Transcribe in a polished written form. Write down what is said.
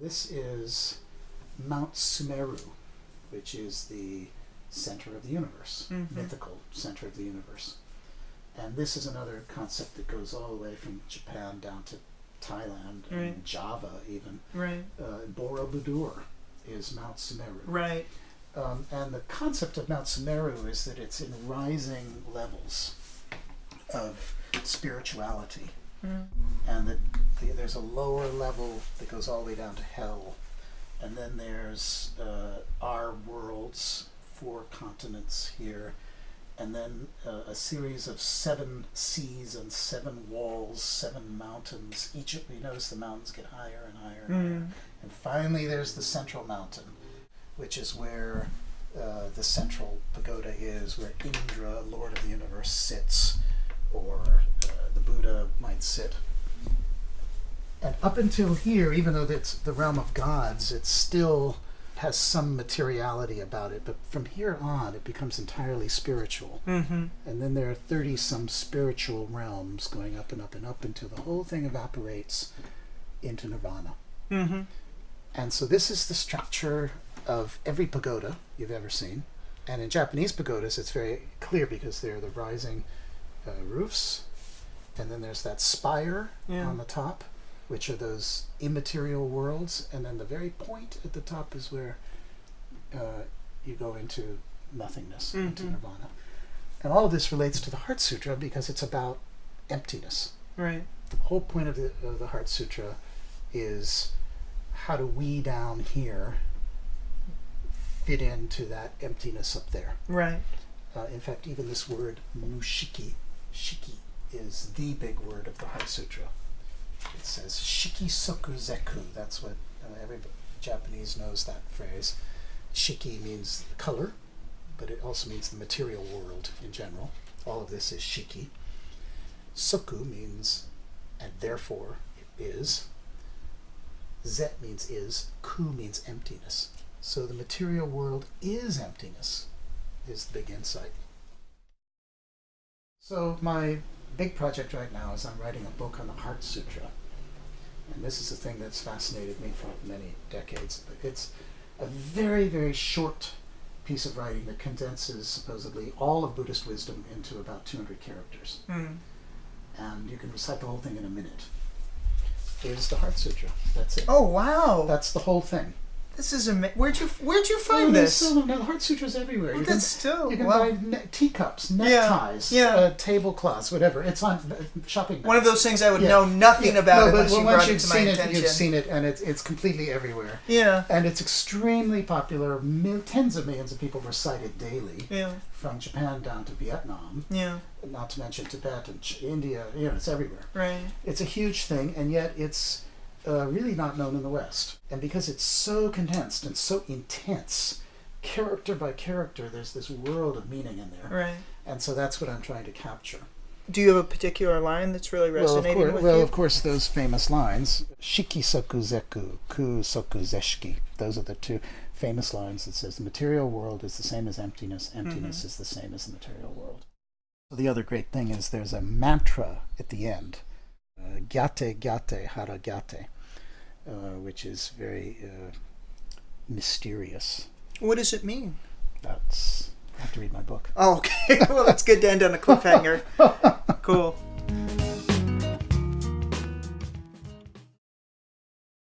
This is Mount Sumeru, which is the center of the universe, mythical center of the universe. And this is another concept that goes all the way from Japan down to Thailand and Java even. Right. Borobudur is Mount Sumeru. Right. And the concept of Mount Sumeru is that it's in rising levels of spirituality. And that there's a lower level that goes all the way down to hell. And then there's our worlds, 4 continents here. And then a series of 7 seas and 7 walls, 7 mountains. Each of you notice the mountains get higher and higher and higher. And finally there's the central mountain, which is where the central pagoda is, where Indra, Lord of the Universe, sits, or the Buddha might sit. And up until here, even though it's the realm of gods, it still has some materiality about it. But from here on, it becomes entirely spiritual. And then there are 30-some spiritual realms going up and up and up until the whole thing evaporates into nirvana. And so this is the structure of every pagoda you've ever seen. And in Japanese pagodas, it's very clear because they're the rising roofs. And then there's that spire on the top, which are those immaterial worlds. And then the very point at the top is where you go into nothingness, into nirvana. And all of this relates to the Heart Sutra because it's about emptiness. Right. The whole point of the Heart Sutra is how do we down here fit into that emptiness up there. Right. In fact, even this word mushiki, shiki, is the big word of the Heart Sutra. It says shiki soku zeku. That's what every Japanese knows that phrase. Shiki means color, but it also means the material world in general. All of this is shiki. Soku means, and therefore it is. Zet means is. Ku means emptiness. So the material world is emptiness, is the big insight. So my big project right now is I'm writing a book on the Heart Sutra. And this is a thing that's fascinated me for many decades. But it's a very, very short piece of writing that condenses supposedly all of Buddhist wisdom into about 200 characters. And you can recite the whole thing in a minute. Is the Heart Sutra. That's it. Oh, wow. That's the whole thing. This is amazing. Where'd you find this? Still, the Heart Sutra's everywhere. Well, you can buy teacups, neckties, tablecloths, whatever. It's on shopping bags. One of those things I would know nothing about unless you brought it to my attention. You've seen it, and it's completely everywhere. Yeah. And it's extremely popular. Tens of millions of people recite it daily. Yeah. From Japan down to Vietnam. Yeah. Not to mention Tibet and India. It's everywhere. Right. It's a huge thing, and yet it's really not known in the West. And because it's so condensed and so intense, character by character, there's this world of meaning in there. Right. And so that's what I'm trying to capture. Do you have a particular line that's really resonating with you? Well, of course, those famous lines, Shiki soku zeku, ku soku zeshiki. Those are the 2 famous lines that says the material world is the same as emptiness, emptiness is the same as the material world. So the other great thing is there's a mantra at the end, gyate gyate hara gyate, which is very mysterious. What does it mean? I have to read my book. Oh, okay. Well, that's good to end on a cliffhanger. Cool.